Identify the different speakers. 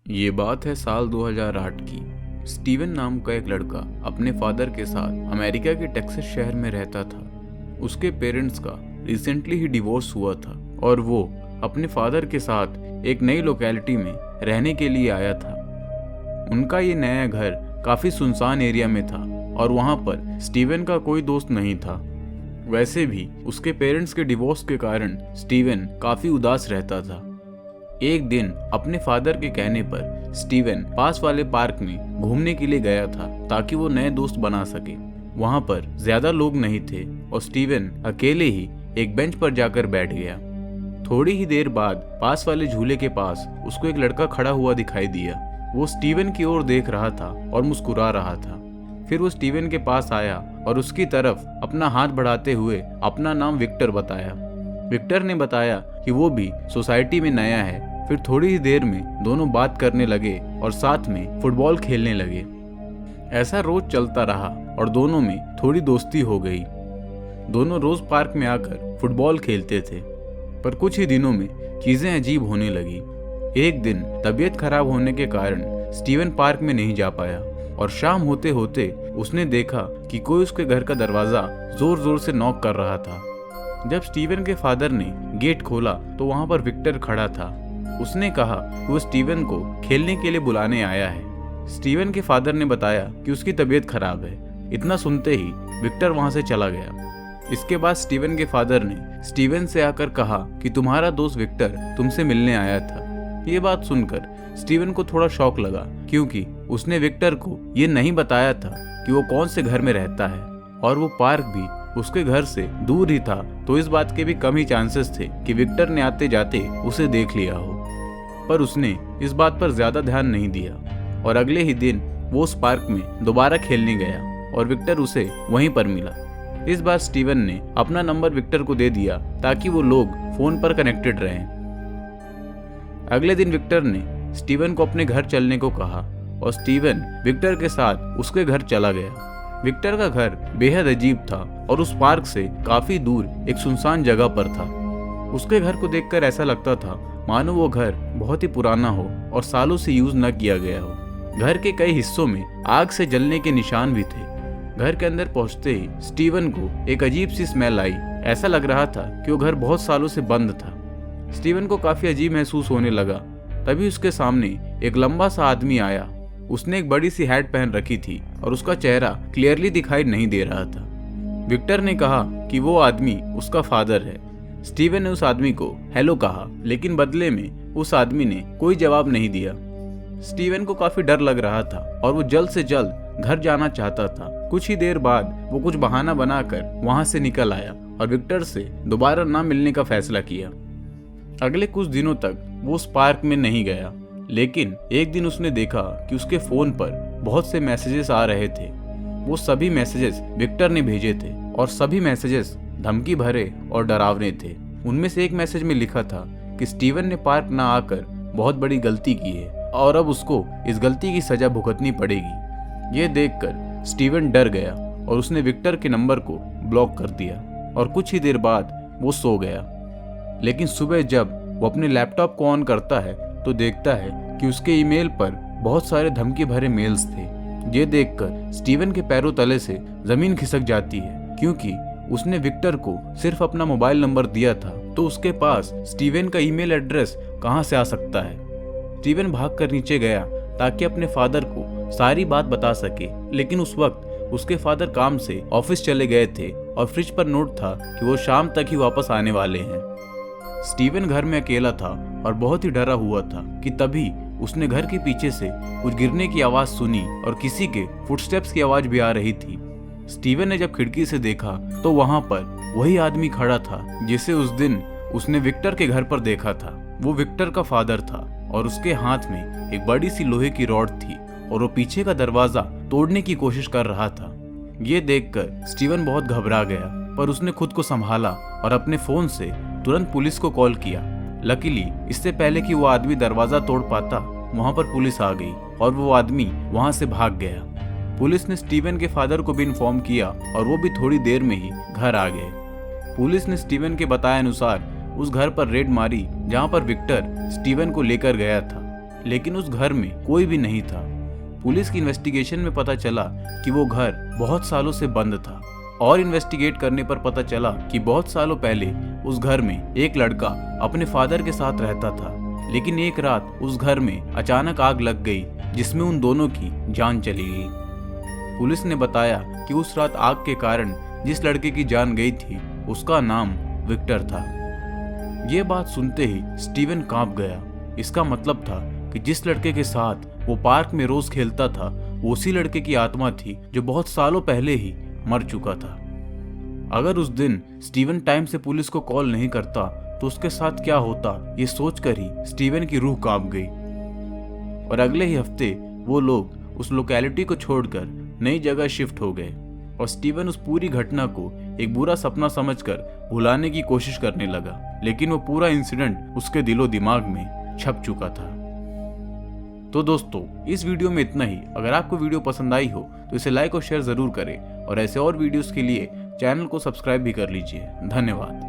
Speaker 1: ये बात है साल 2008 की। स्टीवन नाम का एक लड़का अपने फादर के साथ अमेरिका के टेक्सास शहर में रहता था। उसके पेरेंट्स का रिसेंटली ही डिवोर्स हुआ था और वो अपने फादर के साथ एक नई लोकेलिटी में रहने के लिए आया था। उनका ये नया घर काफ़ी सुनसान एरिया में था और वहाँ पर स्टीवन का कोई दोस्त नहीं था। वैसे भी उसके पेरेंट्स के डिवोर्स के कारण स्टीवन काफ़ी उदास रहता था। एक दिन अपने फादर के कहने पर स्टीवन पास वाले पार्क में घूमने के लिए गया था ताकि वो नए दोस्त बना सके। वहाँ पर ज्यादा लोग नहीं थे और स्टीवन अकेले ही एक बेंच पर जाकर बैठ गया। थोड़ी ही देर बाद पास वाले झूले के पास उसको एक लड़का खड़ा हुआ दिखाई दिया। वो स्टीवन की ओर देख रहा था और मुस्कुरा रहा था। फिर वो स्टीवन के पास आया और उसकी तरफ अपना हाथ बढ़ाते हुए अपना नाम विक्टर बताया। विक्टर ने बताया कि वो भी सोसाइटी में नया है। फिर थोड़ी ही देर में दोनों बात करने लगे और साथ में फुटबॉल खेलने लगे। ऐसा रोज चलता रहा और दोनों में थोड़ी दोस्ती हो गई। दोनों रोज पार्क में आकर फुटबॉल खेलते थे। पर कुछ ही दिनों में चीजें अजीब होने लगी। एक दिन तबीयत खराब होने के कारण स्टीवन पार्क में नहीं जा पाया और शाम होते होते उसने देखा कि कोई उसके घर का दरवाजा जोर जोर से नॉक कर रहा था। जब स्टीवन के फादर ने गेट खोला तो वहां पर विक्टर खड़ा था। उसने कहा कि वो स्टीवन को खेलने के लिए बुलाने आया है। स्टीवन के फादर ने बताया कि उसकी तबीयत खराब है। इतना सुनते ही विक्टर वहां से चला गया। इसके बाद स्टीवन के फादर ने स्टीवन से आकर कहा कि तुम्हारा दोस्त विक्टर तुमसे मिलने आया था। ये बात सुनकर स्टीवन को थोड़ा शौक लगा क्योंकि उसने विक्टर को ये नहीं बताया था कि वो कौन से घर में रहता है और वो पार्क भी उसके घर से दूर ही था। तो इस बात के भी कम ही चांसेस थे कि विक्टर ने आते जाते उसे देख लिया हो। पर उसने इस बात पर ज्यादा ध्यान नहीं दिया और अगले ही दिन वो उस पार्क में दोबारा खेलने गया और विक्टर उसे वहीं पर मिला। इस बार स्टीवन ने अपना नंबर विक्टर को दे दिया ताकि वो लोग फोन पर कनेक्टेड रहें। अगले दिन विक्टर ने स्टीवन को अपने घर चलने को कहा और स्टीवन विक्टर के साथ उसके घर चला गया। विक्टर का घर बेहद अजीब था और उस पार्क से काफी दूर एक सुनसान जगह पर था। उसके घर को देखकर ऐसा लगता था मानो वो घर बहुत ही पुराना हो और सालों से यूज न किया गया हो। घर के कई हिस्सों में आग से जलने के निशान भी थे। घर के अंदर पहुंचते ही स्टीवन को एक अजीब सी स्मेल आई। ऐसा लग रहा था कि वो घर बहुत सालों से बंद था। स्टीवन को काफी अजीब महसूस होने लगा। तभी उसके सामने एक लंबा सा आदमी आया। उसने एक बड़ी सी हैट पहन रखी थी और उसका चेहरा क्लियरली दिखाई नहीं दे रहा था। विक्टर ने कहा कि वो आदमी उसका फादर है। स्टीवन ने उस आदमी को हेलो कहा लेकिन बदले में उस आदमी ने कोई जवाब नहीं दिया। स्टीवन को काफी डर लग रहा था और वो जल्द से जल्द घर जाना चाहता था। कुछ ही देर बाद वो कुछ बहाना बनाकर वहां से निकल आया और विक्टर से दोबारा ना मिलने का फैसला किया। अगले कुछ दिनों तक वो उस पार्क में नहीं गया, लेकिन एक दिन उसने देखा कि उसके फोन पर बहुत से मैसेजेस आ रहे थे। वो सभी मैसेजेस विक्टर ने भेजे थे और सभी मैसेजेस धमकी भरे और डरावने थे। उनमें से एक मैसेज में लिखा था कि स्टीवन ने पार्क ना आकर बहुत बड़ी गलती की है और अब उसको इस गलती की सजा भुगतनी पड़ेगी। ये देखकर स्टीवन डर गया और उसने विक्टर के नंबर को ब्लॉक कर दिया और कुछ ही देर बाद वो सो गया। लेकिन सुबह जब वो अपने लैपटॉप को ऑन करता है तो देखता है कि उसके ईमेल पर बहुत सारे धमकी भरे मेल्स थे। ये देखकर स्टीवन के पैरों तले से जमीन खिसक जाती है क्योंकि उसने विक्टर को सिर्फ अपना मोबाइल नंबर दिया था, तो उसके पास स्टीवन का ईमेल एड्रेस कहां से आ सकता है। स्टीवन भागकर नीचे गया ताकि अपने फादर को सारी बात बता सके, लेकिन उस वक्त उसके फादर काम से ऑफिस चले गए थे और फ्रिज पर नोट था कि वो शाम तक ही वापस आने वाले हैं। स्टीवन घर में अकेला था और बहुत ही डरा हुआ था कि तभी उसने घर के पीछे से कुछ गिरने की आवाज सुनी और किसी के फुटस्टेप्स की आवाज भी आ रही थी। स्टीवन ने जब खिड़की से देखा तो वहां पर वही आदमी खड़ा था जिसे उस दिन उसने विक्टर के घर पर देखा था। वो विक्टर का फादर था और उसके हाथ में एक बड़ी सी लोहे की रॉड थी और वो पीछे का दरवाजा तोड़ने की कोशिश कर रहा था। ये देखकर स्टीवन बहुत घबरा गया, पर उसने खुद को संभाला और अपने फोन से तुरंत पुलिस को कॉल किया। लकीली इससे पहले कि वो आदमी दरवाजा तोड़ पाता वहां पर पुलिस आ गई और वो आदमी वहां से भाग गया। पुलिस ने स्टीवन के फादर को भी इन्फॉर्म किया और वो भी थोड़ी देर में ही घर आ गए। पुलिस ने स्टीवन के बताए अनुसार उस घर पर रेड मारी जहां पर विक्टर स्टीवन को लेकर गया था, लेकिन उस घर में कोई भी नहीं था। पुलिस की इन्वेस्टिगेशन में पता चला कि वो घर बहुत सालों से बंद था और इन्वेस्टिगेट करने पर पता चला कि बहुत सालों पहले उस घर में एक लड़का अपने फादर के साथ रहता था, लेकिन एक रात उस घर में अचानक आग लग गई जिसमें उन दोनों की जान चली गई। पुलिस ने बताया कि उस रात आग के कारण जिस लड़के की जान गई थी उसका नाम विक्टर था। ये बात सुनते ही स्टीवन कांप गया। इसका मतलब था कि जिस लड़के के साथ वो पार्क में रोज खेलता था वो उसी लड़के की आत्मा थी जो बहुत सालों पहले ही मर चुका था। अगर उस दिन स्टीवन टाइम से पुलिस को कॉल नहीं करता तो उसके साथ क्या होता, ये सोचकर ही स्टीवन की रूह कांप गई। और अगले ही हफ्ते वो लोग उस लोकेलिटी को छोड़कर नई जगह शिफ्ट हो गए और स्टीवन उस पूरी घटना को एक बुरा सपना समझकर भुलाने की कोशिश करने लगा, लेकिन वो पूरा इंसिडेंट उसके दिलो दिमाग में छप चुका था। तो दोस्तों, इस वीडियो में इतना ही। अगर आपको वीडियो पसंद आई हो तो इसे लाइक और शेयर जरूर करें और ऐसे और वीडियोस के लिए चैनल को सब्सक्राइब भी कर लीजिए। धन्यवाद।